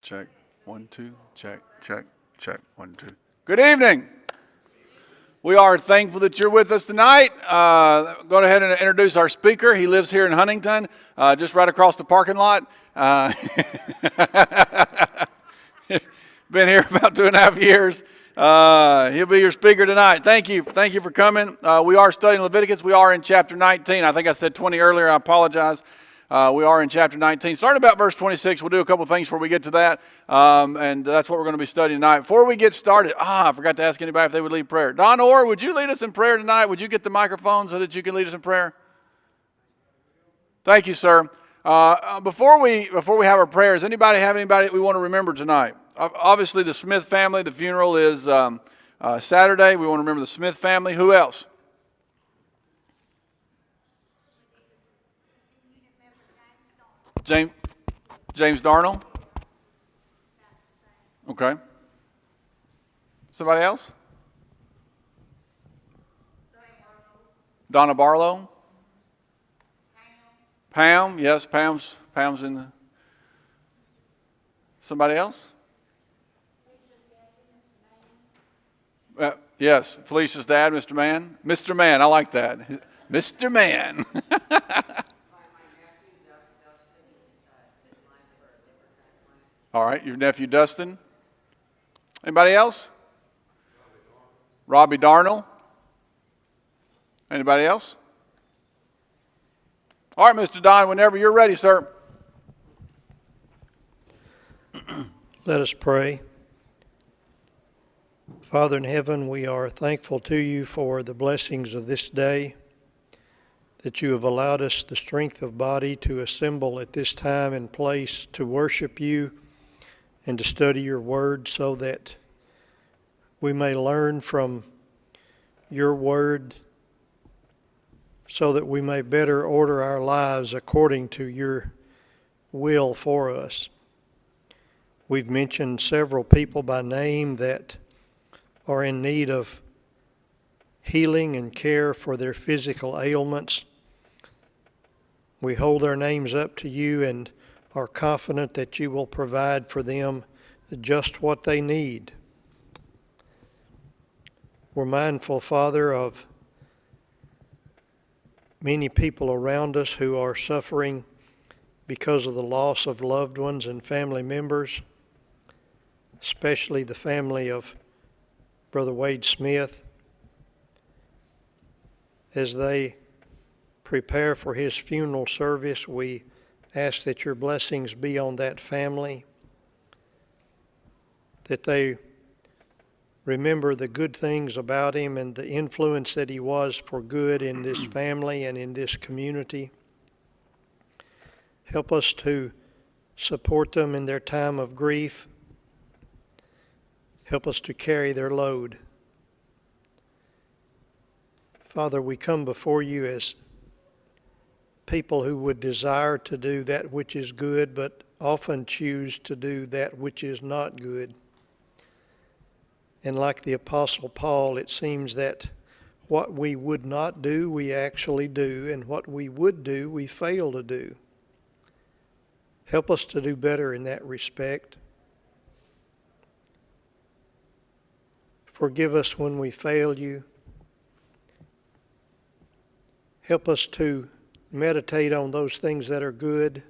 check. 1, 2, check, check, check. 1, 2. Good evening. We are thankful that you're with us tonight. Go ahead and introduce our speaker. He lives here in Huntingdon, just right across the parking lot. Been here about 2.5 years. He'll be your speaker tonight. Thank you for coming. We are studying Leviticus. We are in chapter 19. I think I said 20 earlier. I apologize. We are in chapter 19. Starting about verse 26, we'll do a couple things before we get to that, and that's what we're going to be studying tonight. Before we get started, I forgot to ask anybody if they would lead prayer. Don Orr, would you lead us in prayer tonight? Would you get the microphone so that you can lead us in prayer? Thank you, sir. Before we have our prayers, anybody have anybody that we want to remember tonight? Obviously, the Smith family. The funeral is Saturday. We want to remember the Smith family. Who else? James Darnell. Okay. Somebody else? Donna Barlow. Pam. Yes, Pam's in the. Somebody else? Yes, Felicia's dad, Mr. Mann. Mr. Mann, I like that. Mr. Mann. All right, your nephew Dustin. Anybody else? Robbie Darnell. Anybody else? All right, Mr. Don, whenever you're ready, sir. Let us pray. Father in heaven, we are thankful to you for the blessings of this day, that you have allowed us the strength of body to assemble at this time and place to worship you and to study your word, so that we may learn from your word, so that we may better order our lives according to your will for us. We've mentioned several people by name that are in need of healing and care for their physical ailments. We hold their names up to you and are confident that you will provide for them just what they need. We're mindful, Father, of many people around us who are suffering because of the loss of loved ones and family members, especially the family of Brother Wade Smith, as they prepare for his funeral service. We ask that your blessings be on that family, that they remember the good things about him and the influence that he was for good in this family and in this community. Help us to support them in their time of grief. Help us to carry their load. Father, we come before you as people who would desire to do that which is good, but often choose to do that which is not good. And like the Apostle Paul, it seems that what we would not do, we actually do, and what we would do, we fail to do. Help us to do better in that respect. Forgive us when we fail you. Help us to meditate on those things that are good.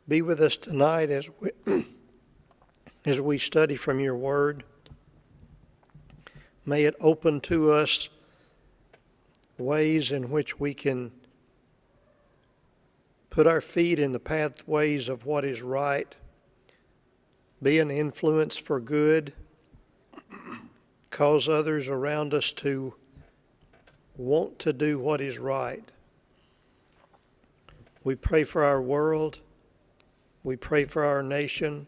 Be with us tonight as we study from your word. May it open to us ways in which we can put our feet in the pathways of what is right, be an influence for good, cause others around us to want to do what is right. We pray for our world. We pray for our nation.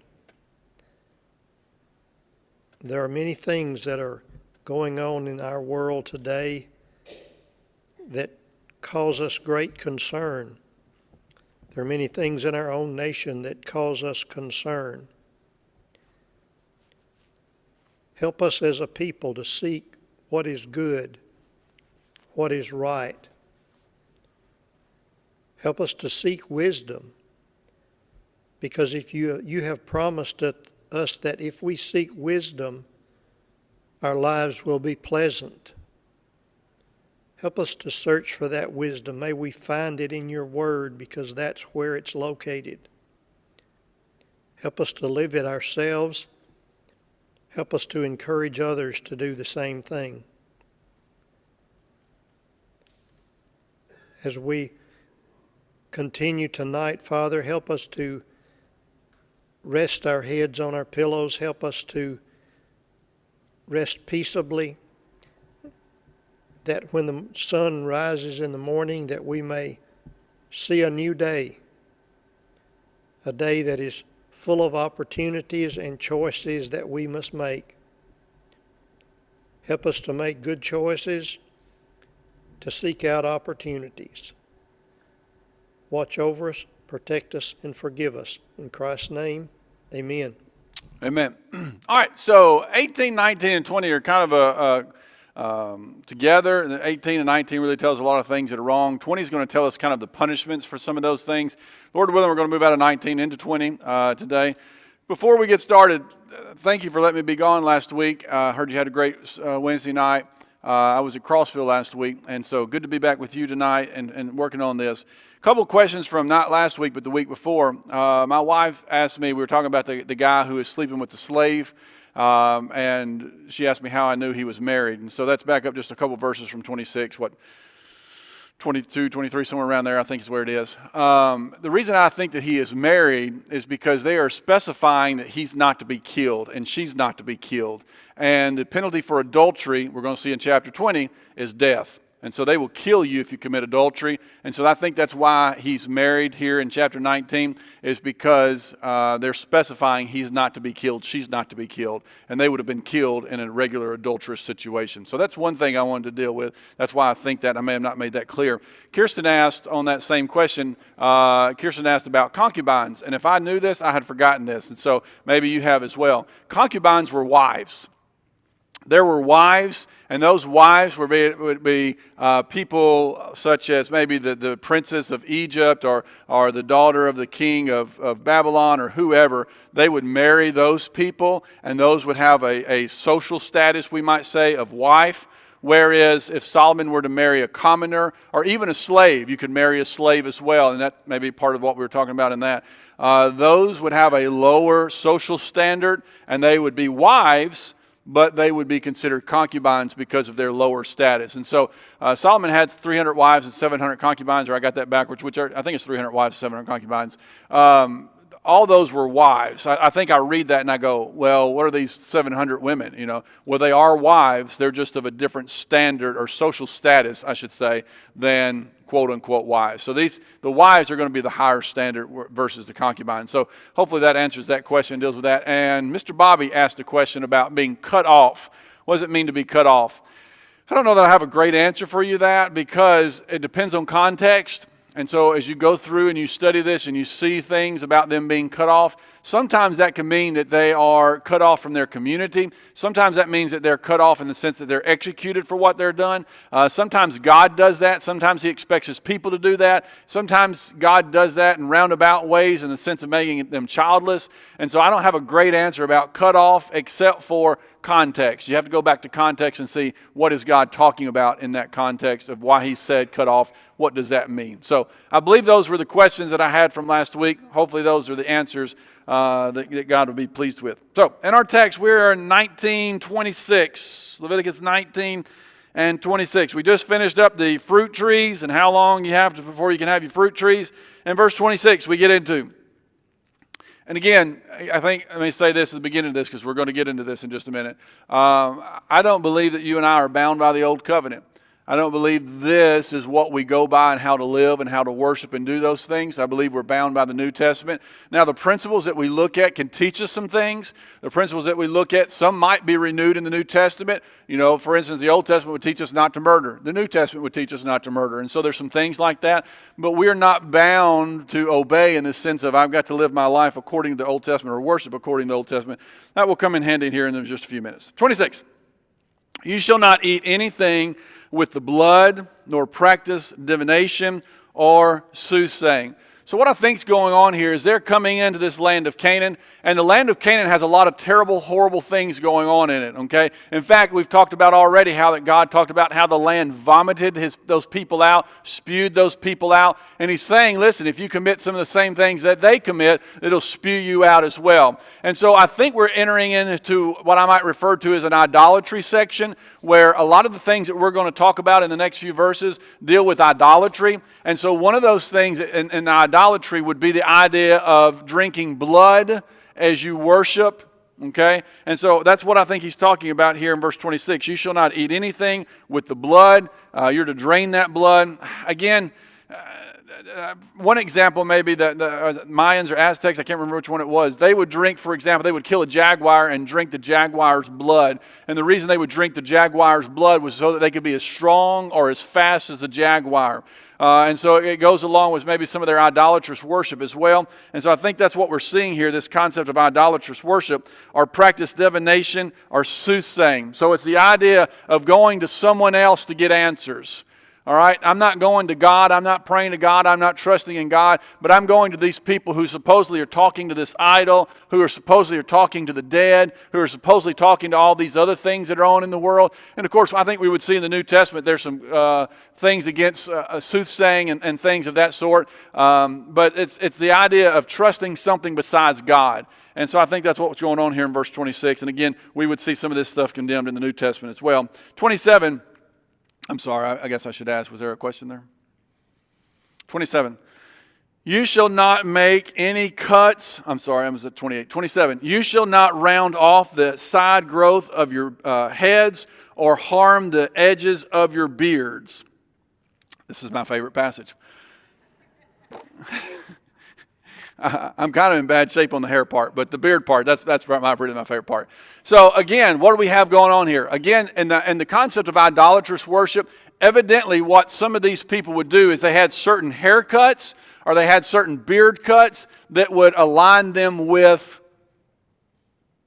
There are many things that are going on in our world today that cause us great concern. There are many things in our own nation that cause us concern. Help us as a people to seek what is good, what is right. Help us to seek wisdom, because if you have promised us that if we seek wisdom, our lives will be pleasant. Help us to search for that wisdom. May we find it in your word, because that's where it's located. Help us to live it ourselves. Help us to encourage others to do the same thing. As we continue tonight, Father, help us to rest our heads on our pillows. Help us to rest peaceably, that when the sun rises in the morning, that we may see a new day, a day that is full of opportunities and choices that we must make. Help us to make good choices, to seek out opportunities. Watch over us, protect us, and forgive us. In Christ's name, amen. Amen. All right, so 18, 19, and 20 are kind of together. And 18 and 19 really tells a lot of things that are wrong. 20 is going to tell us kind of the punishments for some of those things. Lord willing, we're going to move out of 19 into 20 today. Before we get started, thank you for letting me be gone last week. I heard you had a great Wednesday night. I was at Crossville last week, and so good to be back with you tonight and working on this. A couple questions from not last week, but the week before. My wife asked me, we were talking about the guy who is sleeping with the slave, and she asked me how I knew he was married. And so that's back up just a couple verses from 26, 22, 23, somewhere around there, I think is where it is. The reason I think that he is married is because they are specifying that he's not to be killed and she's not to be killed. And the penalty for adultery, we're going to see in chapter 20, is death. And so they will kill you if you commit adultery. And so I think that's why he's married here in chapter 19, is because they're specifying he's not to be killed, she's not to be killed. And they would have been killed in a regular adulterous situation. So that's one thing I wanted to deal with. That's why I think that I may have not made that clear. Kirsten asked on that same question, Kirsten asked about concubines. And if I knew this, I had forgotten this. And so maybe you have as well. Concubines were wives. There were wives, and those wives would be people such as maybe the princess of Egypt or the daughter of the king of Babylon or whoever. They would marry those people, and those would have a social status, we might say, of wife. Whereas if Solomon were to marry a commoner or even a slave, you could marry a slave as well, and that may be part of what we were talking about in that. Those would have a lower social standard, and they would be wives, but they would be considered concubines because of their lower status. And so Solomon had 300 wives and 700 concubines, or I got that backwards, I think it's 300 wives and 700 concubines. All those were wives. I think I read that and I go, well, what are these 700 women? Well, they are wives. They're just of a different standard or social status, I should say, than quote-unquote wives. So the wives are going to be the higher standard versus the concubines. So hopefully that answers that question, deals with that. And Mr. Bobby asked a question about being cut off. What does it mean to be cut off? I don't know that I have a great answer for you that, because it depends on context. And so as you go through and you study this and you see things about them being cut off, sometimes that can mean that they are cut off from their community. Sometimes that means that they're cut off in the sense that they're executed for what they're done. Sometimes God does that. Sometimes He expects His people to do that. Sometimes God does that in roundabout ways in the sense of making them childless. And so I don't have a great answer about cut off except for context. You have to go back to context and see what is God talking about in that context of why He said cut off. What does that mean? So I believe those were the questions that I had from last week. Hopefully those are the answers that God will be pleased with. So in our text, we are in 19:26, Leviticus 19 and 26. We just finished up the fruit trees and how long you have before you can have your fruit trees. And verse 26 we get into. And again, I think, let me say this at the beginning of this because we're going to get into this in just a minute. I don't believe that you and I are bound by the old covenant. I don't believe this is what we go by and how to live and how to worship and do those things. I believe we're bound by the New Testament. Now, the principles that we look at can teach us some things. The principles that we look at, some might be renewed in the New Testament. For instance, the Old Testament would teach us not to murder. The New Testament would teach us not to murder. And so there's some things like that. But we're not bound to obey in the sense of I've got to live my life according to the Old Testament or worship according to the Old Testament. That will come in handy here in just a few minutes. 26. You shall not eat anything with the blood, nor practice divination or soothsaying. So what I think is going on here is they're coming into this land of Canaan, and the land of Canaan has a lot of terrible, horrible things going on in it, okay? In fact, we've talked about already how that God talked about how the land vomited those people out, spewed those people out, and he's saying, listen, if you commit some of the same things that they commit, it'll spew you out as well. And so I think we're entering into what I might refer to as an idolatry section, where a lot of the things that we're going to talk about in the next few verses deal with idolatry. And so one of those things in idolatry would be the idea of drinking blood as you worship, okay? And so that's what I think he's talking about here in verse 26. You shall not eat anything with the blood. You're to drain that blood. Again, one example may be the Mayans or Aztecs, I can't remember which one it was. They would drink, for example, they would kill a jaguar and drink the jaguar's blood. And the reason they would drink the jaguar's blood was so that they could be as strong or as fast as a jaguar. And so it goes along with maybe some of their idolatrous worship as well. And so I think that's what we're seeing here, this concept of idolatrous worship, or practice divination, or soothsaying. So it's the idea of going to someone else to get answers. All right, I'm not going to God, I'm not praying to God, I'm not trusting in God, but I'm going to these people who supposedly are talking to this idol, who are supposedly talking to the dead, who are supposedly talking to all these other things that are on in the world. And of course, I think we would see in the New Testament there's some things against soothsaying and things of that sort, but it's the idea of trusting something besides God. And so I think that's what's going on here in verse 26. And again, we would see some of this stuff condemned in the New Testament as well. 27. I'm sorry, I guess I should ask, was there a question there? 27. You shall not make any cuts. I'm sorry, I was at 28. 27. You shall not round off the side growth of your heads or harm the edges of your beards. This is my favorite passage. I'm kind of in bad shape on the hair part, but the beard part, that's my favorite part. So again, what do we have going on here? Again, in the concept of idolatrous worship, evidently what some of these people would do is they had certain haircuts or they had certain beard cuts that would align them with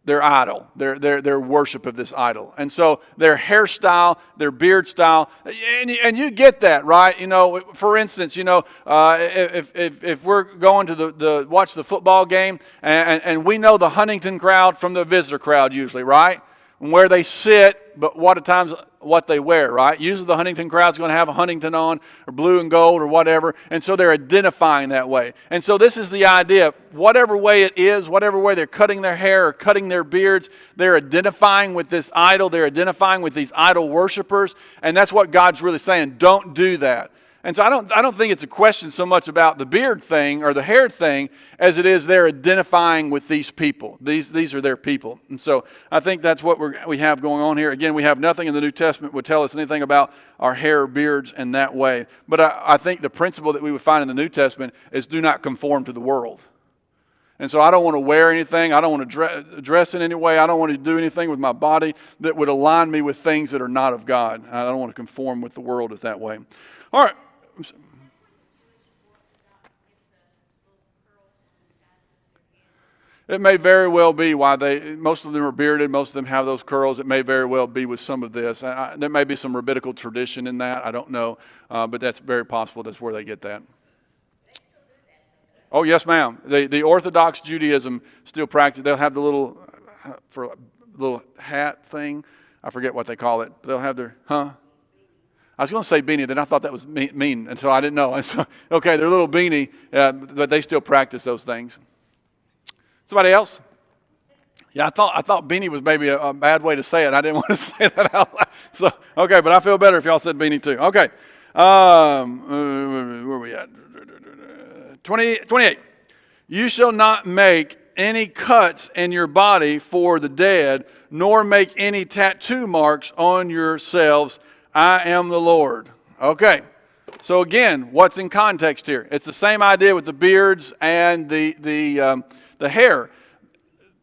their idol, their worship of this idol. And so their hairstyle, their beard style, and you get that, right? You know, for instance, you know, if we're going to watch the football game, and we know the Huntingdon crowd from the visitor crowd usually, right? And where they sit, but what they wear, right? Usually the Huntingdon crowd's going to have a Huntington on, or blue and gold, or whatever, and so they're identifying that way. And so this is the idea, whatever way it is, whatever way they're cutting their hair or cutting their beards, they're identifying with this idol, they're identifying with these idol worshipers, and that's what God's really saying, don't do that. And so I don't think it's a question so much about the beard thing or the hair thing as it is they're identifying with these people. These are their people. And so I think that's what we have going on here. Again, we have nothing in the New Testament would tell us anything about our hair or beards in that way. But I think the principle that we would find in the New Testament is do not conform to the world. And so I don't want to wear anything. I don't want to dress in any way. I don't want to do anything with my body that would align me with things that are not of God. I don't want to conform with the world in that way. All right. It may very well be why most of them are bearded, most of them have those curls. It may very well be with some of this. There may be some rabbinical tradition in that. I don't know, but that's very possible. That's where they get that. Oh, yes, ma'am. The Orthodox Judaism still practice. They'll have the little hat thing. I forget what they call it. They'll have their, I was going to say beanie, then I thought that was mean, and so I didn't know. And so, okay, their little beanie, but they still practice those things. Somebody else? Yeah, I thought beanie was maybe a bad way to say it. I didn't want to say that out loud. So, okay, but I feel better if y'all said beanie too. Okay, where are we at? 28. You shall not make any cuts in your body for the dead, nor make any tattoo marks on yourselves. I am the Lord. Okay, so again, what's in context here? It's the same idea with the beards and the hair.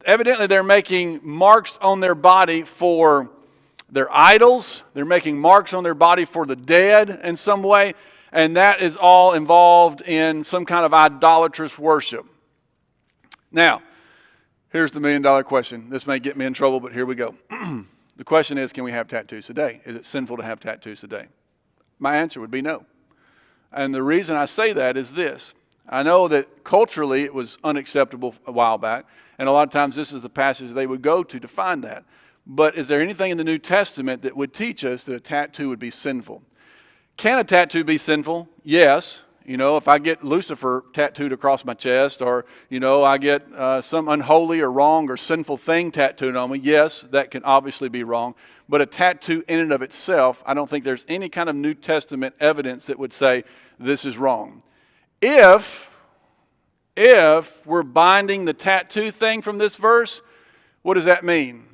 Evidently, they're making marks on their body for their idols. They're making marks on their body for the dead in some way, and that is all involved in some kind of idolatrous worship. Now, here's the million-dollar question. This may get me in trouble, but here we go. The question is, can we have tattoos today? Is it sinful to have tattoos today? My answer would be no. And the reason I say that is this. I know that culturally it was unacceptable a while back, and a lot of times this is the passage they would go to find that. But is there anything in the New Testament that would teach us that a tattoo would be sinful? Can a tattoo be sinful? Yes. You know, if I get Lucifer tattooed across my chest, or, you know, I get some unholy or wrong or sinful thing tattooed on me, yes, that can obviously be wrong. But a tattoo in and of itself, I don't think there's any kind of New Testament evidence that would say this is wrong. If we're binding the tattoo thing from this verse, what does that mean?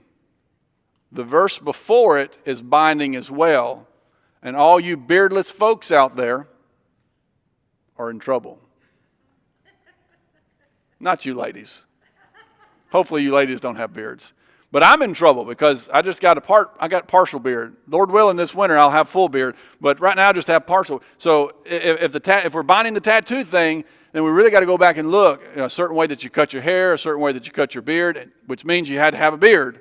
The verse before it is binding as well. And all you beardless folks out there are in trouble. Not you ladies. Hopefully you ladies don't have beards. But I'm in trouble because I just got I got partial beard. Lord willing, this winter I'll have full beard. But right now I just have partial. So if we're binding the tattoo thing, then we really got to go back and look. You know, a certain way that you cut your hair, a certain way that you cut your beard, which means you had to have a beard.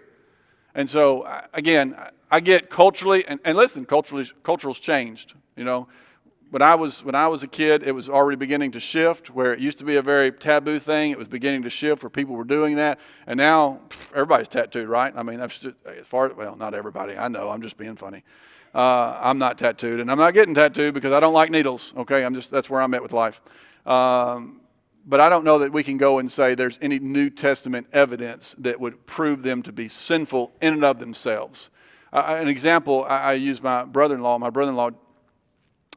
And so, again, I get culturally, and listen, cultural's changed. You know, when I was a kid, it was already beginning to shift. Where it used to be a very taboo thing, it was beginning to shift where people were doing that. And now everybody's tattooed, right? I mean, that's just, well, not everybody. I know, I'm just being funny. I'm not tattooed, and I'm not getting tattooed because I don't like needles. Okay, that's where I'm at with life. But I don't know that we can go and say there's any New Testament evidence that would prove them to be sinful in and of themselves. An example, I use my brother-in-law. My brother-in-law,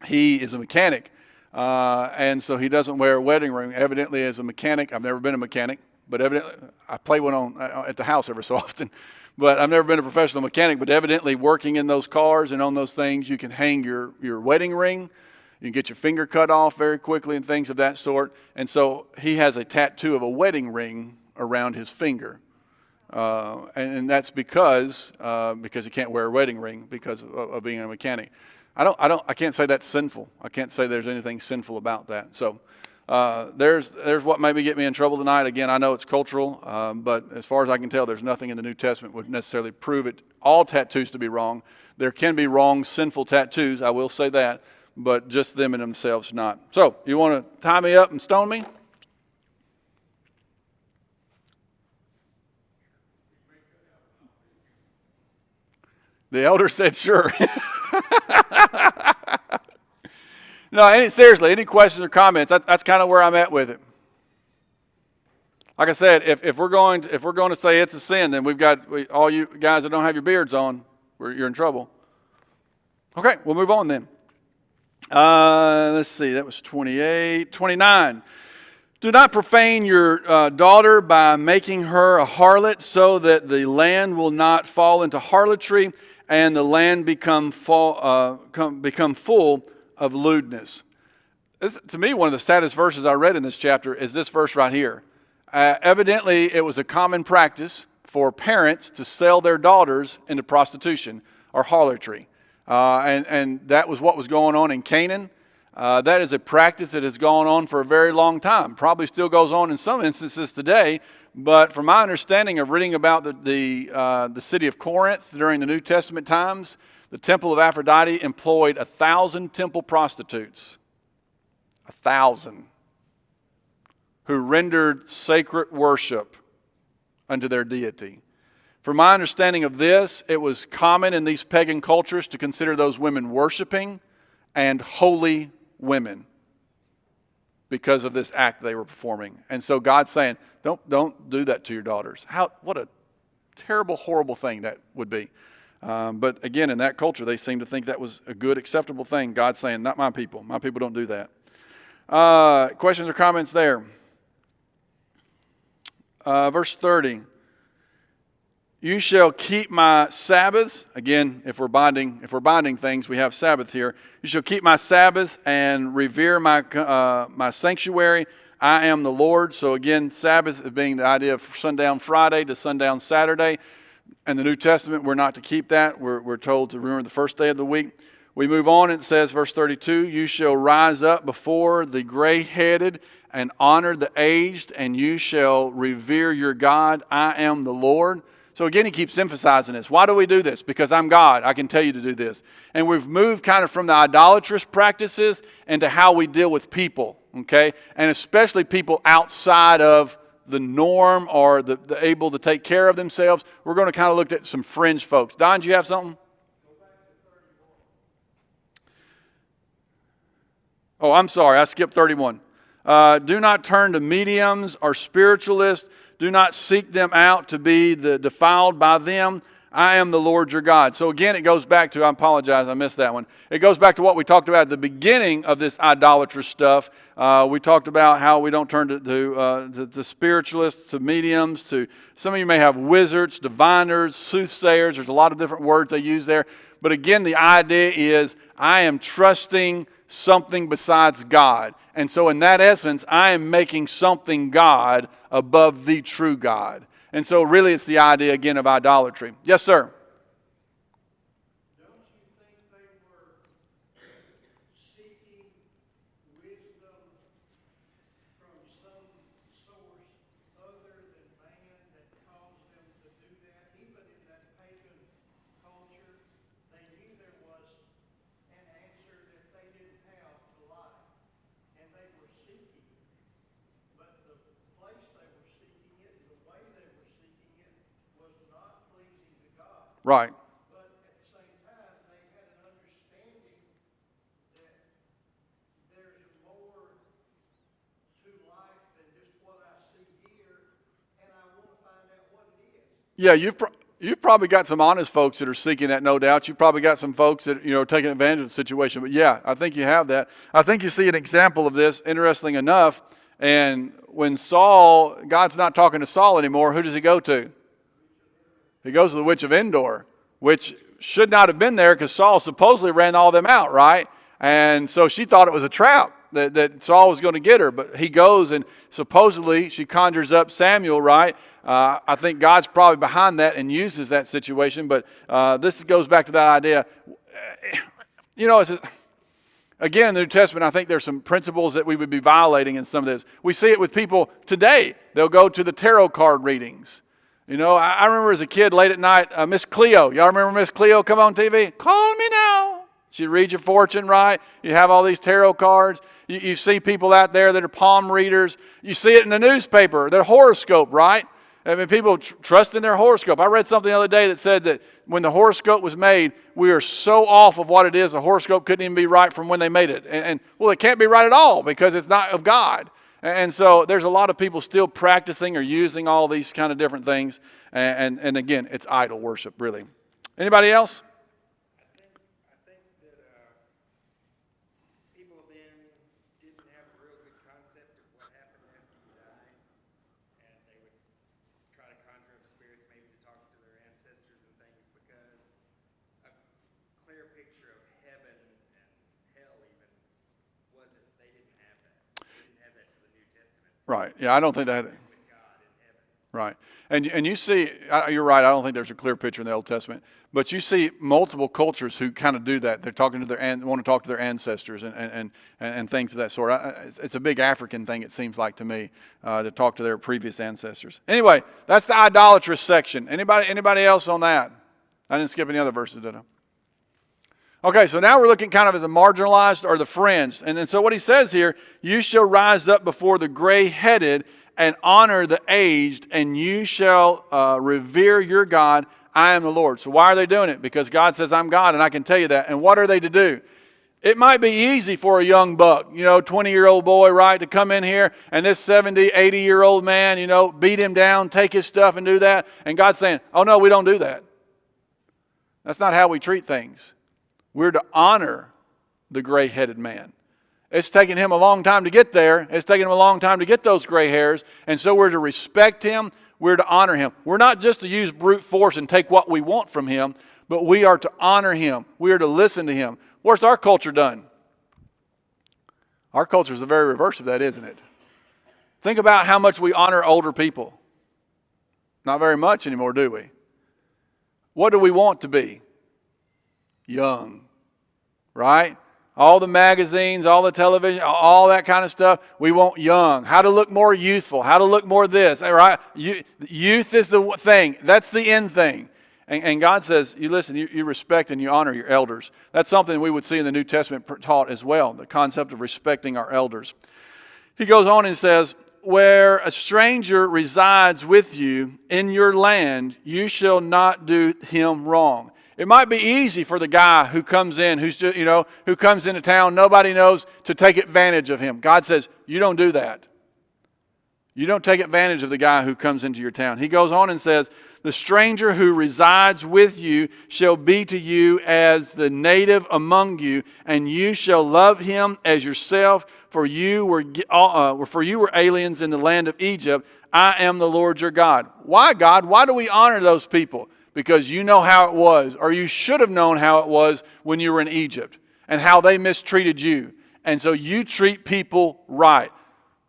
he is a mechanic, and so he doesn't wear a wedding ring. Evidently, as a mechanic, I've never been a mechanic, but evidently, I play one on at the house every so often. But I've never been a professional mechanic, but evidently working in those cars and on those things, you can hang your wedding ring. You can get your finger cut off very quickly and things of that sort. And so he has a tattoo of a wedding ring around his finger. And that's because he can't wear a wedding ring because of being a mechanic. I can't say that's sinful. I can't say there's anything sinful about that. So there's what maybe get me in trouble tonight. Again, I know it's cultural, but as far as I can tell, there's nothing in the New Testament would necessarily prove it all tattoos to be wrong. There can be wrong, sinful tattoos. I will say that. But just them in themselves not. So, you want to tie me up and stone me? The elder said sure. No, seriously, any questions or comments? That's kind of where I'm at with it. Like I said, if we're going to say it's a sin, then all you guys that don't have your beards on, you're in trouble. Okay, we'll move on then. Let's see, that was 28. 29. Do not profane your daughter by making her a harlot, so that the land will not fall into harlotry and the land become full of lewdness. To me, one of the saddest verses I read in this chapter is this verse right here. Evidently, it was a common practice for parents to sell their daughters into prostitution or harlotry. And that was what was going on in Canaan. That is a practice that has gone on for a very long time. Probably still goes on in some instances today. But from my understanding of reading about the city of Corinth during the New Testament times, the temple of Aphrodite employed 1,000 temple prostitutes. 1,000. Who rendered sacred worship unto their deity. From my understanding of this, it was common in these pagan cultures to consider those women worshiping and holy women because of this act they were performing. And so God's saying, don't do that to your daughters. What a terrible, horrible thing that would be. But again, in that culture, they seemed to think that was a good, acceptable thing. God's saying, not my people. My people don't do that. Questions or comments there? Verse 30. You shall keep my Sabbaths. Again, if we're binding things, we have Sabbath here. You shall keep my Sabbath and revere my sanctuary. I am the Lord. So again, Sabbath being the idea of sundown Friday to sundown Saturday. In the New Testament, we're not to keep that. We're told to remember the first day of the week. We move on. It says, verse 32, you shall rise up before the gray-headed and honor the aged, and you shall revere your God. I am the Lord. So again, he keeps emphasizing this. Why do we do this? Because I'm God. I can tell you to do this. And we've moved kind of from the idolatrous practices into how we deal with people. okay? And especially people outside of the norm or the able to take care of themselves. We're going to kind of look at some fringe folks. Don, do you have something? Oh, I'm sorry. I skipped 31. Do not turn to mediums or spiritualists. Do not seek them out to be defiled by them. I am the Lord your God. So again, it goes back to, I apologize, I missed that one. It goes back to what we talked about at the beginning of this idolatrous stuff. We talked about how we don't turn to spiritualists, to mediums, to some of you may have wizards, diviners, soothsayers. There's a lot of different words they use there. But again, the idea is I am trusting something besides God. And so in that essence, I am making something God above the true God. And so really it's the idea again of idolatry. Yes, sir? Don't you think they were seeking wisdom from some source other than man that caused them to do that? Even in that pagan culture, they knew there was an answer that they didn't have to life, and they were seeking it. But the place they were seeking it, the way they were seeking it, was not pleasing to God. Right. But at the same time, they had an understanding that there's more to life than just what I see here, and I want to find out what it is. Yeah, you've probably got some honest folks that are seeking that, no doubt. You've probably got some folks that, are taking advantage of the situation. But yeah, I think you have that. I think you see an example of this, interesting enough. And when God's not talking to Saul anymore, who does he go to? He goes to the witch of Endor, which should not have been there because Saul supposedly ran all them out, right? And so she thought it was a trap that Saul was going to get her. But he goes and supposedly she conjures up Samuel, right? I think God's probably behind that and uses that situation. But this goes back to that idea. Again, in the New Testament, I think there's some principles that we would be violating in some of this. We see it with people today. They'll go to the tarot card readings. I remember as a kid late at night, Miss Cleo. Y'all remember Miss Cleo come on TV? Call me now. She'd read your fortune, right? You have all these tarot cards. You see people out there that are palm readers. You see it in the newspaper, their horoscope, right? I mean, people trust in their horoscope. I read something the other day that said that when the horoscope was made, we are so off of what it is, the horoscope couldn't even be right from when they made it. And it can't be right at all because it's not of God. And so there's a lot of people still practicing or using all these kind of different things. And again, it's idol worship, really. Anybody else? I think that people then didn't have a real good concept of what happened after you die. And they would try to conjure up spirits, maybe to talk to their ancestors and things, because a clear picture of heaven and hell even wasn't, they didn't have that. They didn't have that to the New Testament. Right. Yeah, I don't think that. With God in heaven. Right. And you see, you're right, I don't think there's a clear picture in the Old Testament. But you see multiple cultures who kind of do that. They're talking to want to talk to their ancestors and things of that sort. It's a big African thing, it seems like to me, to talk to their previous ancestors. Anyway, that's the idolatrous section. Anybody else on that? I didn't skip any other verses, did I? Okay, so now we're looking kind of at the marginalized or the fringe. And then so what he says here, you shall rise up before the gray-headed and honor the aged, and you shall revere your God. I am the Lord. So why are they doing it? Because God says, I'm God, and I can tell you that. And what are they to do? It might be easy for a young buck, 20-year-old boy, right, to come in here, and this 70, 80-year-old man, beat him down, take his stuff and do that. And God's saying, oh, no, we don't do that. That's not how we treat things. We're to honor the gray-headed man. It's taken him a long time to get there. It's taken him a long time to get those gray hairs. And so we're to respect him. We're to honor him. We're not just to use brute force and take what we want from him, but we are to honor him. We are to listen to him. What's our culture done? Our culture is the very reverse of that, isn't it? Think about how much we honor older people. Not very much anymore, do we? What do we want to be? Young, right? All the magazines, all the television, all that kind of stuff, we want young. How to look more youthful, how to look more this, right? Youth is the thing. That's the end thing. And God says, you listen, you respect and you honor your elders. That's something we would see in the New Testament taught as well, the concept of respecting our elders. He goes on and says, where a stranger resides with you in your land, you shall not do him wrong. It might be easy for the guy who comes in, who comes into town, nobody knows, to take advantage of him. God says, you don't do that. You don't take advantage of the guy who comes into your town. He goes on and says, the stranger who resides with you shall be to you as the native among you, and you shall love him as yourself, for you were aliens in the land of Egypt. I am the Lord your God. Why, God? Why do we honor those people? Because you know how it was, or you should have known how it was when you were in Egypt, and how they mistreated you. And so you treat people right.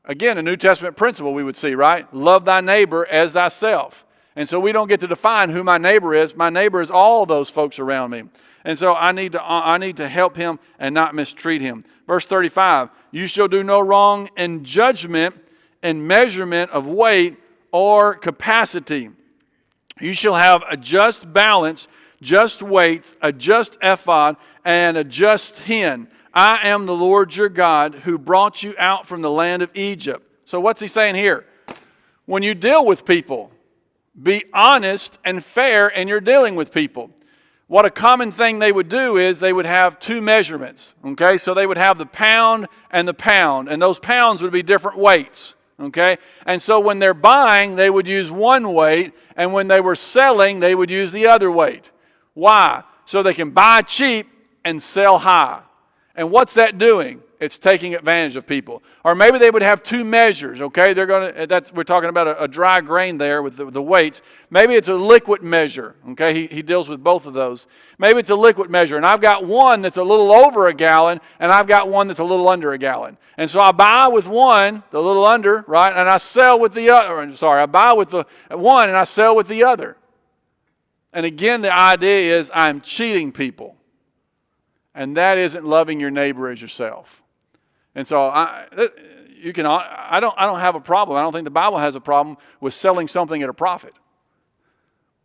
Again, a New Testament principle we would see, right? Love thy neighbor as thyself. And so we don't get to define who my neighbor is. My neighbor is all those folks around me. And so I need to help him and not mistreat him. Verse 35, you shall do no wrong in judgment and measurement of weight or capacity. You shall have a just balance, just weights, a just ephod, and a just hin. I am the Lord your God who brought you out from the land of Egypt. So what's he saying here? When you deal with people, be honest and fair in your dealing with people. What a common thing they would do is they would have two measurements. Okay, so they would have the pound, and those pounds would be different weights. Okay, and so when they're buying, they would use one weight, and when they were selling, they would use the other weight. Why? So they can buy cheap and sell high. And what's that doing? It's taking advantage of people. Or maybe they would have two measures, okay? We're talking about a dry grain there with the weights. Maybe it's a liquid measure, okay? He deals with both of those. Maybe it's a liquid measure, and I've got one that's a little over a gallon, and I've got one that's a little under a gallon. And so I buy with one, the little under, right? And I sell with the other. I buy with the one, and I sell with the other. And again, the idea is I'm cheating people. And that isn't loving your neighbor as yourself. And so I don't have a problem. I don't think the Bible has a problem with selling something at a profit.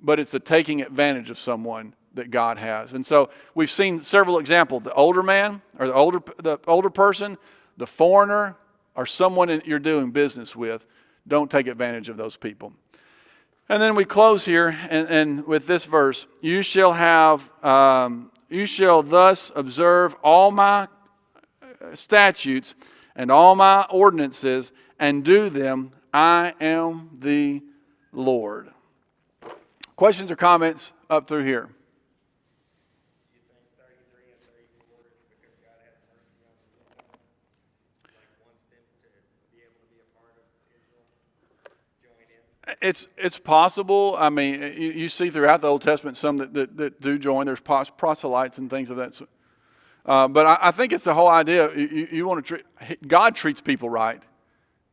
But it's the taking advantage of someone that God has. And so we've seen several examples. The older man, or the older person, the foreigner, or someone that you're doing business with, don't take advantage of those people. And then we close here and with this verse, you shall thus observe all my statutes and all my ordinances and do them. I am the Lord. Questions or comments up through here? You think 33 and 34 is because God has mercy on the Gentiles? Like wants them to be able to be a part of Israel, join in? It's possible. I mean, you see throughout the Old Testament some that do join. There's proselytes and things of that sort. But I think it's the whole idea. You want to God treats people right.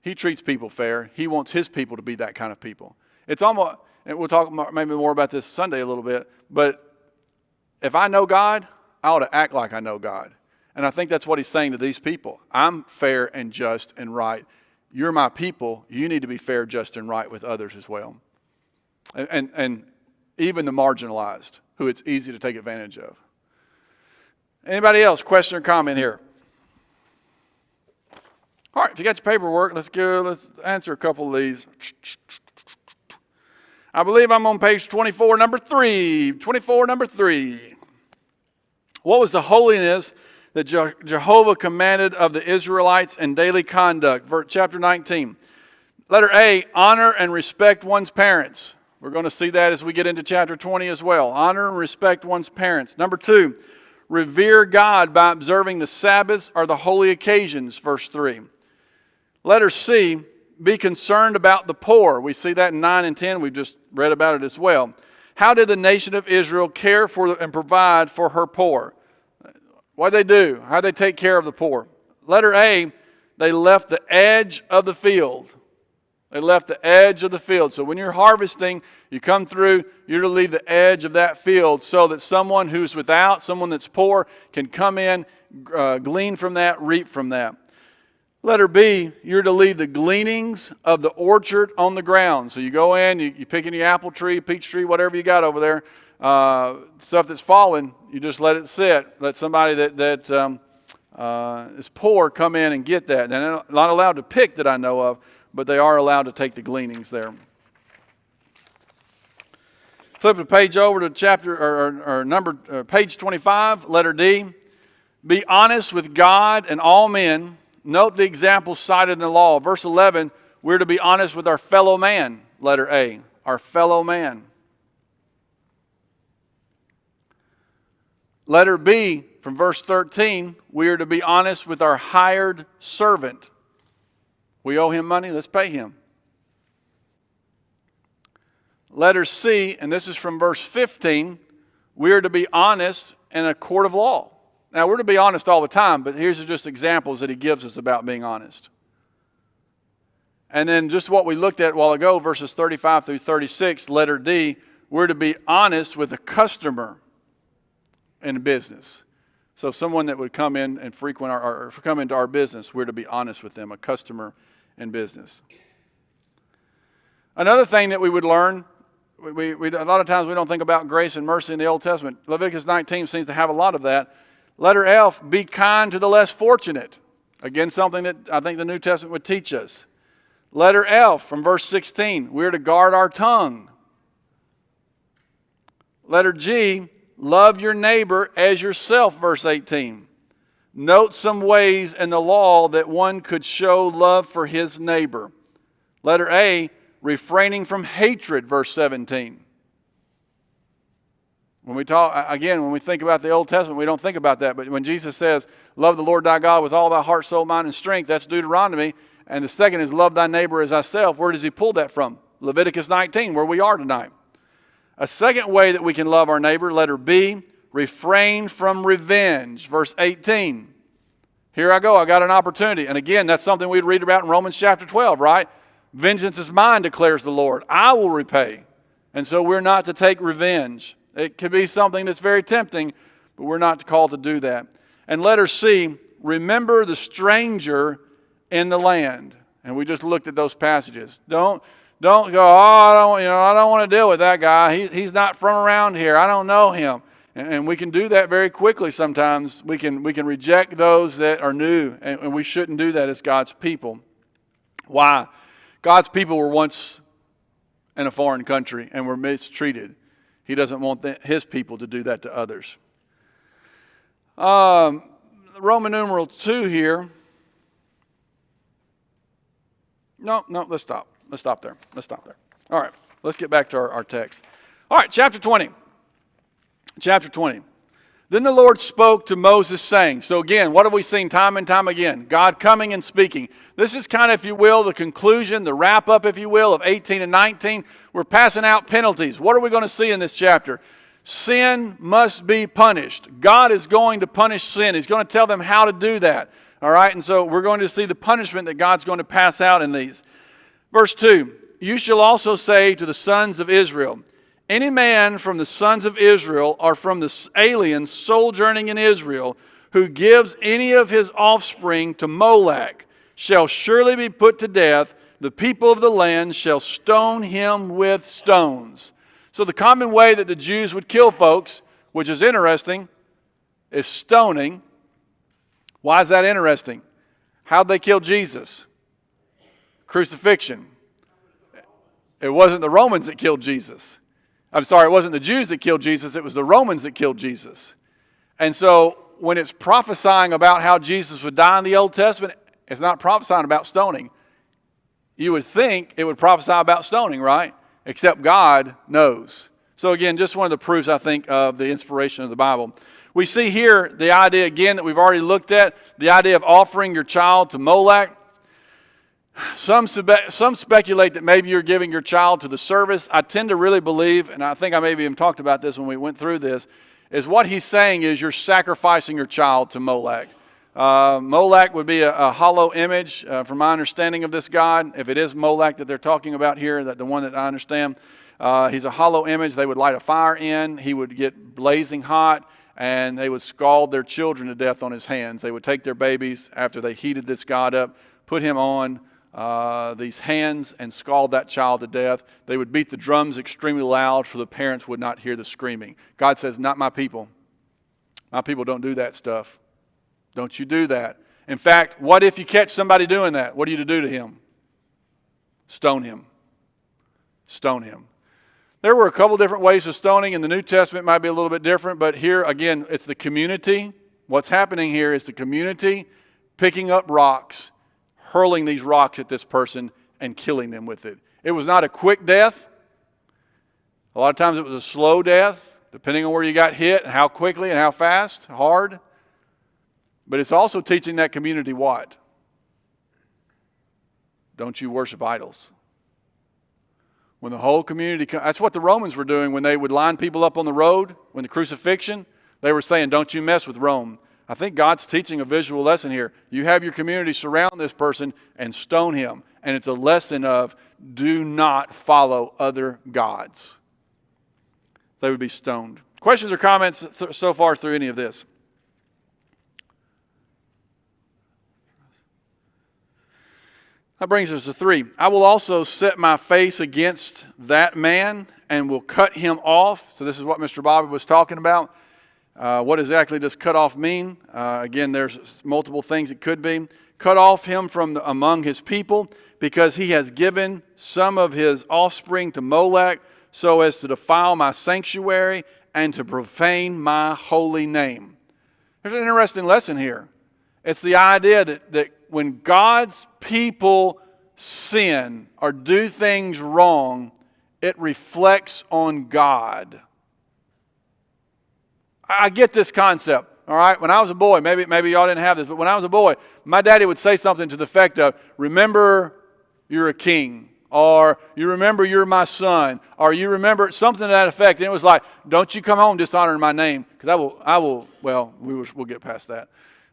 He treats people fair. He wants his people to be that kind of people. It's almost, and we'll talk maybe more about this Sunday a little bit, but if I know God, I ought to act like I know God. And I think that's what he's saying to these people. I'm fair and just and right. You're my people. You need to be fair, just, and right with others as well. And even the marginalized, who it's easy to take advantage of. Anybody else? Question or comment here? All right, if you got your paperwork, let's answer a couple of these. I believe I'm on page 24, number 3. 24, number 3. What was the holiness that Jehovah commanded of the Israelites in daily conduct? Chapter 19. Letter A, honor and respect one's parents. We're going to see that as we get into chapter 20 as well. Honor and respect one's parents. Number 2, revere God by observing the Sabbaths or the holy occasions, verse 3. Letter C, be concerned about the poor. We see that in 9 and 10. We've just read about it as well. How did the nation of Israel care for and provide for her poor? What did they do? How did they take care of the poor? Letter A, they left the edge of the field. They left the edge of the field. So when you're harvesting, you come through, you're to leave the edge of that field so that someone who's without, someone that's poor, can come in, glean from that, reap from that. Letter B, you're to leave the gleanings of the orchard on the ground. So you go in, you pick any apple tree, peach tree, whatever you got over there, stuff that's fallen, you just let it sit. Let somebody that is poor come in and get that. And they're not allowed to pick that I know of, but they are allowed to take the gleanings there. Flip the page over to page 25, letter D. Be honest with God and all men. Note the examples cited in the law. Verse 11, we're to be honest with our fellow man, letter A, our fellow man. Letter B, from verse 13, we are to be honest with our hired servant. We owe him money, let's pay him. Letter C, and this is from verse 15, we are to be honest in a court of law. Now, we're to be honest all the time, but here's just examples that he gives us about being honest. And then just what we looked at a while ago, verses 35 through 36, letter D, we're to be honest with a customer in business. So someone that would come in and come into our business, we're to be honest with them, a customer in business. Another thing that we would learn, we a lot of times we don't think about grace and mercy in the Old Testament. Leviticus 19 seems to have a lot of that. Letter F, be kind to the less fortunate. Again, something that I think the New Testament would teach us. Letter F, from verse 16, we're to guard our tongue. Letter G, love your neighbor as yourself, verse 18. Note some ways in the law that one could show love for his neighbor. Letter A, refraining from hatred, verse 17. When we think about the Old Testament, we don't think about that. But when Jesus says, love the Lord thy God with all thy heart, soul, mind, and strength, that's Deuteronomy. And the second is love thy neighbor as thyself. Where does he pull that from? Leviticus 19, where we are tonight. A second way that we can love our neighbor, letter B, refrain from revenge, verse 18. Here I go, I got an opportunity. And again, that's something we'd read about in Romans chapter 12, right? Vengeance is mine, declares the Lord. I will repay. And so we're not to take revenge. It could be something that's very tempting, but we're not called to do that. And letter C, remember the stranger in the land. And we just looked at those passages. Don't go, I don't want to deal with that guy. He's not from around here. I don't know him. And we can do that very quickly sometimes. We can reject those that are new, and we shouldn't do that as God's people. Why? God's people were once in a foreign country and were mistreated. He doesn't want his people to do that to others. Roman numeral 2 here. No, let's stop. Let's stop there. All right, let's get back to our text. All right, chapter 20. Chapter 20. Then the Lord spoke to Moses saying, so again, what have we seen time and time again? God coming and speaking. This is kind of, if you will, the conclusion, the wrap-up, if you will, of 18 and 19. We're passing out penalties. What are we going to see in this chapter? Sin must be punished. God is going to punish sin. He's going to tell them how to do that. All right, and so we're going to see the punishment that God's going to pass out in these. Verse 2, you shall also say to the sons of Israel, any man from the sons of Israel or from the aliens sojourning in Israel who gives any of his offspring to Molech shall surely be put to death. The people of the land shall stone him with stones. So the common way that the Jews would kill folks, which is interesting, is stoning. Why is that interesting? How'd they kill Jesus? Crucifixion. It wasn't the Romans that killed Jesus. It wasn't the Jews that killed Jesus, it was the Romans that killed Jesus. And so when it's prophesying about how Jesus would die in the Old Testament, it's not prophesying about stoning. You would think it would prophesy about stoning, right? Except God knows. So again, just one of the proofs, I think, of the inspiration of the Bible. We see here the idea, again, that we've already looked at, the idea of offering your child to Molech. Some speculate that maybe you're giving your child to the service. I tend to really believe, and I think I maybe even talked about this when we went through this, is what he's saying is you're sacrificing your child to Molech. Molech would be a hollow image, from my understanding of this god. If it is Molech that they're talking about here, that the one that I understand, he's a hollow image. They would light a fire in. He would get blazing hot, and they would scald their children to death on his hands. They would take their babies after they heated this god up, put him on these hands and scald that child to death. They would beat the drums extremely loud so the parents would not hear the screaming. God says, not my people. My people don't do that stuff. Don't you do that. In fact, what if you catch somebody doing that? What are you to do to him? Stone him. Stone him. There were a couple different ways of stoning. In the New Testament it might be a little bit different, but here again it's the community. What's happening here is the community picking up rocks, hurling these rocks at this person and killing them with it. It was not a quick death. A lot of times it was a slow death, depending on where you got hit and how quickly and how fast, hard. But it's also teaching that community what? Don't you worship idols. When the whole community, that's what the Romans were doing when they would line people up on the road, when the crucifixion, they were saying, don't you mess with Rome. I think God's teaching a visual lesson here. You have your community surround this person and stone him. And it's a lesson of do not follow other gods. They would be stoned. Questions or comments so far through any of this? That brings us to 3. I will also set my face against that man and will cut him off. So this is what Mr. Bobby was talking about. What exactly does cut off mean? Again, there's multiple things it could be. Cut off him from among his people, because he has given some of his offspring to Molech, so as to defile my sanctuary and to profane my holy name. There's an interesting lesson here. It's the idea that when God's people sin or do things wrong, it reflects on God. I get this concept, all right? When I was a boy, maybe y'all didn't have this, but when I was a boy, my daddy would say something to the effect of, remember you're a king, or you remember you're my son, or you remember something to that effect. And it was like, don't you come home dishonoring my name, because we'll get past that,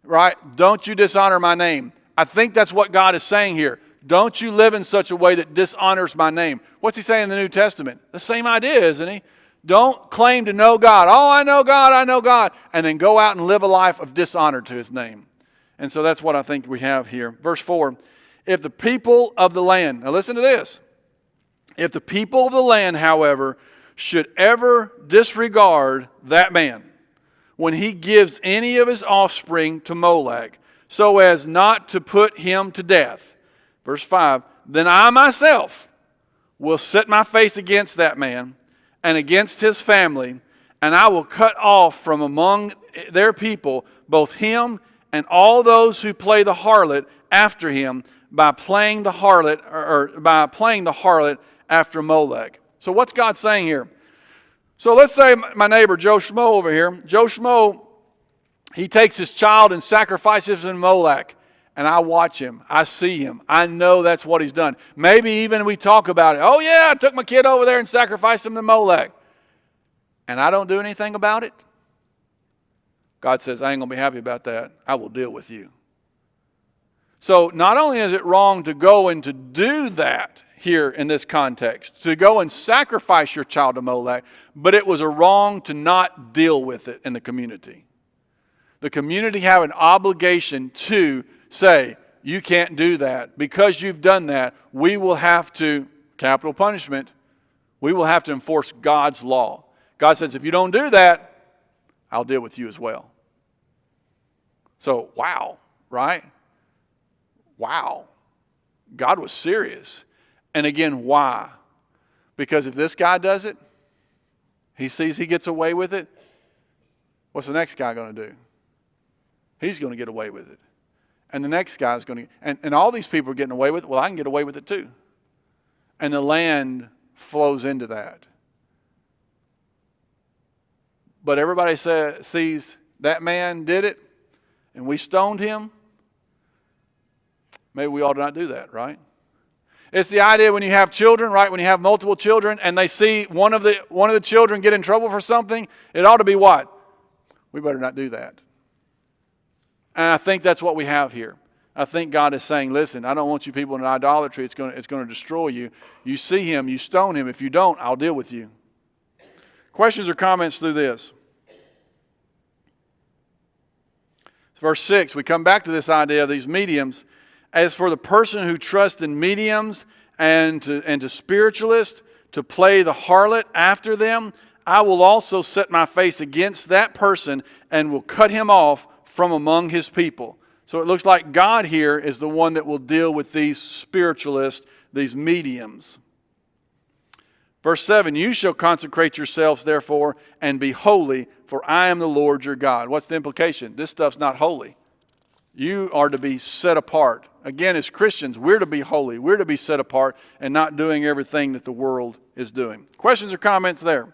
right? Don't you dishonor my name. I think that's what God is saying here. Don't you live in such a way that dishonors my name. What's he saying in the New Testament? The same idea, isn't he? Don't claim to know God. Oh, I know God. And then go out and live a life of dishonor to his name. And so that's what I think we have here. Verse 4, if the people of the land, now listen to this. If the people of the land, however, should ever disregard that man when he gives any of his offspring to Molech, so as not to put him to death. Verse 5, then I myself will set my face against that man and against his family, and I will cut off from among their people both him and all those who play the harlot after him by playing the harlot after Molech. So what's God saying here? So let's say my neighbor Joe Schmo over here. Joe Schmo, he takes his child and sacrifices in Molech. And I watch him. I see him. I know that's what he's done. Maybe even we talk about it. Oh yeah, I took my kid over there and sacrificed him to Molech. And I don't do anything about it. God says, I ain't going to be happy about that. I will deal with you. So not only is it wrong to go and to do that here in this context, to go and sacrifice your child to Molech, but it was a wrong to not deal with it in the community. The community have an obligation to say, you can't do that. Because you've done that, we will have to, capital punishment, we will have to enforce God's law. God says, if you don't do that, I'll deal with you as well. So, wow, right? Wow. God was serious. And again, why? Because if this guy does it, he sees he gets away with it, what's the next guy going to do? He's going to get away with it. And the next guy's going to, and all these people are getting away with it. Well, I can get away with it too. And the land flows into that. But everybody sees that man did it, and we stoned him. Maybe we ought to not do that, right? It's the idea when you have children, right? When you have multiple children, and they see one of the children get in trouble for something, it ought to be what? We better not do that. And I think that's what we have here. I think God is saying, listen, I don't want you people in idolatry. It's going to destroy you. You see him, you stone him. If you don't, I'll deal with you. Questions or comments through this? Verse 6, we come back to this idea of these mediums. As for the person who trusts in mediums and to spiritualists to play the harlot after them, I will also set my face against that person and will cut him off from among his people. So it looks like God here is the one that will deal with these spiritualists, these mediums. Verse 7, you shall consecrate yourselves therefore and be holy, for I am the Lord your God. What's the implication? This stuff's not holy. You are to be set apart. Again, as Christians, we're to be holy. We're to be set apart and not doing everything that the world is doing. Questions or comments there?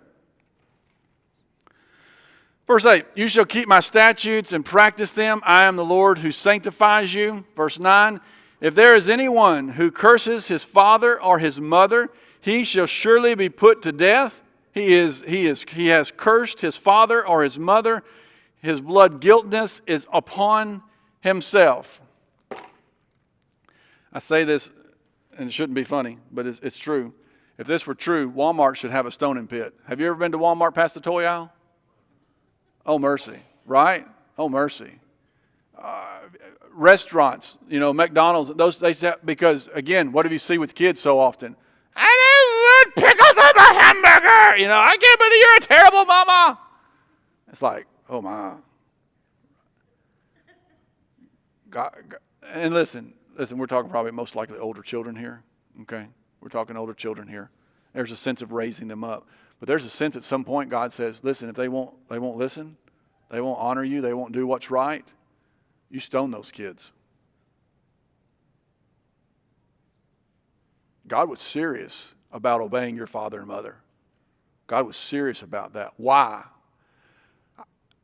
Verse 8, you shall keep my statutes and practice them. I am the Lord who sanctifies you. Verse 9, if there is anyone who curses his father or his mother, he shall surely be put to death. He has cursed his father or his mother. His blood guiltness is upon himself. I say this, and it shouldn't be funny, but it's true. If this were true, Walmart should have a stoning pit. Have you ever been to Walmart past the toy aisle? Oh, mercy, right? Oh, mercy. Restaurants, McDonald's, because, again, what do you see with kids so often? I didn't put pickles on my hamburger. I can't believe you're a terrible mama. It's like, oh, my. God, and listen, we're talking probably most likely older children here, okay? We're talking older children here. There's a sense of raising them up. But there's a sense at some point God says, listen, if they won't listen, they won't honor you, they won't do what's right, you stone those kids. God was serious about obeying your father and mother. God was serious about that. Why?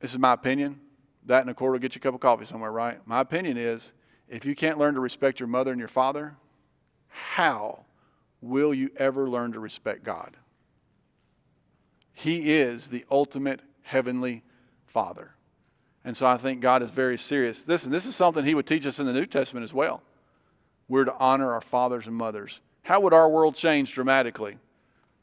This is my opinion. That and a quarter will get you a cup of coffee somewhere, right? My opinion is, if you can't learn to respect your mother and your father, how will you ever learn to respect God? He is the ultimate heavenly Father. And so I think God is very serious. Listen, this is something He would teach us in the New Testament as well. We're to honor our fathers and mothers. How would our world change dramatically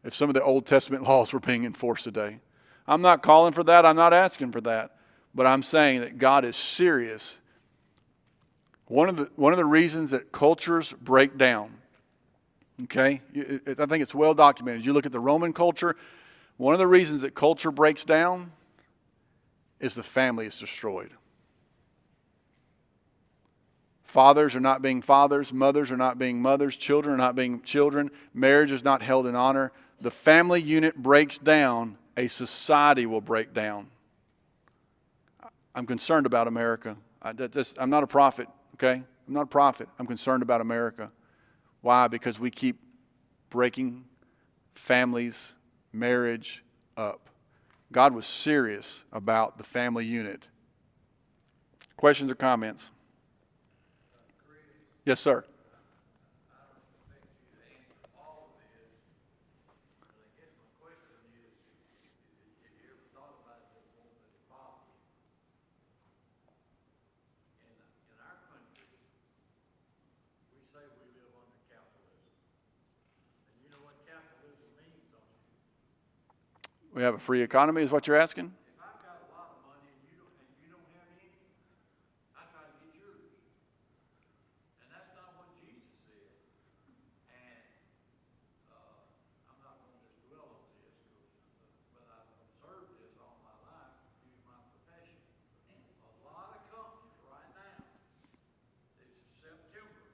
if some of the Old Testament laws were being enforced today? I'm not calling for that. I'm not asking for that. But I'm saying that God is serious. One of the reasons that cultures break down, okay, I think it's well documented. You look at the Roman culture, one of the reasons that culture breaks down is the family is destroyed. Fathers are not being fathers, mothers are not being mothers, children are not being children, marriage is not held in honor. The family unit breaks down, a society will break down. I'm concerned about America. I'm not a prophet, okay? I'm not a prophet. I'm concerned about America. Why? Because we keep breaking families, marriage up. God was serious about the family unit. Questions or comments? Yes, sir. We have a free economy, is what you're asking? If I've got a lot of money and you don't have any, I try to get yours. And that's not what Jesus said. And I'm not going to just dwell on this, but I've observed this all my life due to my profession. A lot of companies right now, this is September,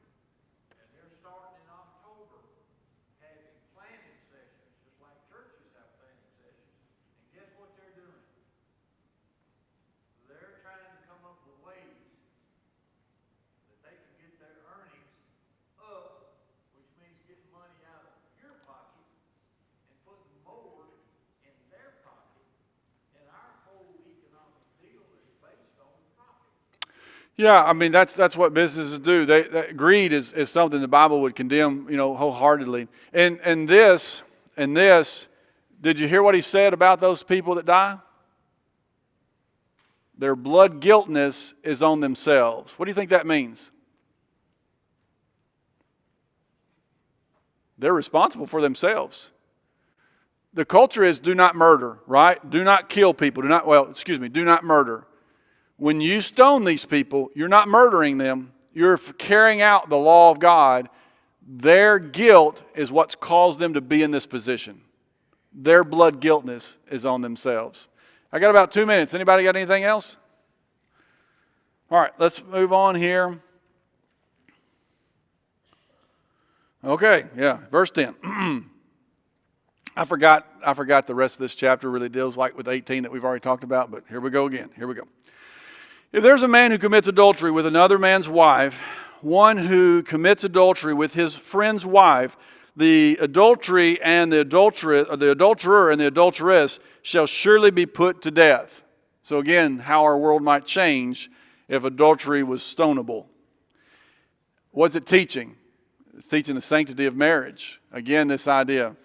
and they're starting in October, having planning sessions, just like churches have planning sessions. And guess what they're doing? They're trying to come up with ways that they can get their earnings up, which means getting money out of your pocket and putting more in their pocket. And our whole economic deal is based on profit. Yeah, I mean, that's what businesses do. Greed is something the Bible would condemn, wholeheartedly. And this, did you hear what he said about those people that die? Their blood guiltness is on themselves. What do you think that means? They're responsible for themselves. The culture is do not murder, right? Do not kill people. Do not murder. When you stone these people, you're not murdering them. You're carrying out the law of God. Their guilt is what's caused them to be in this position. Their blood guiltness is on themselves. I got about 2 minutes. Anybody got anything else? All right, let's move on here. Okay, yeah, verse 10. I forgot the rest of this chapter really deals like with 18 that we've already talked about, but here we go again. Here we go. If there's a man who commits adultery with another man's wife, one who commits adultery with his friend's wife, the adultery and the adulterer and the adulteress shall surely be put to death. So again, how our world might change if adultery was stonable. What's it teaching? It's teaching the sanctity of marriage. Again, this idea.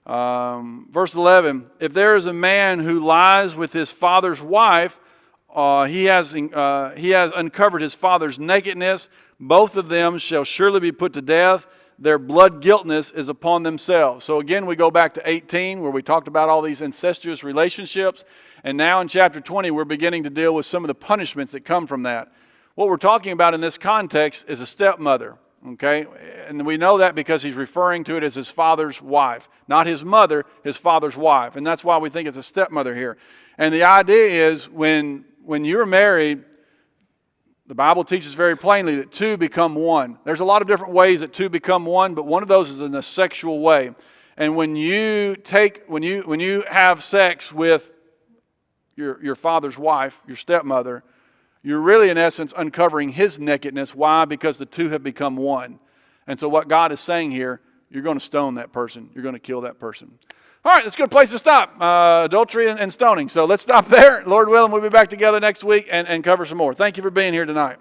Verse 11, if there is a man who lies with his father's wife, he has uncovered his father's nakedness. Both of them shall surely be put to death. Their blood guiltness is upon themselves. So again, we go back to 18 where we talked about all these incestuous relationships. And now in chapter 20, we're beginning to deal with some of the punishments that come from that. What we're talking about in this context is a stepmother. Okay, and we know that because he's referring to it as his father's wife. Not his mother, his father's wife. And that's why we think it's a stepmother here. And the idea is when you're married, the Bible teaches very plainly that two become one. There's a lot of different ways that two become one, but one of those is in a sexual way. And when you have sex with your father's wife, your stepmother, you're really, in essence, uncovering his nakedness. Why? Because the two have become one. And so what God is saying here, you're going to stone that person. You're going to kill that person. All right, that's a good place to stop. Adultery and stoning. So let's stop there. Lord willing, we'll be back together next week and cover some more. Thank you for being here tonight.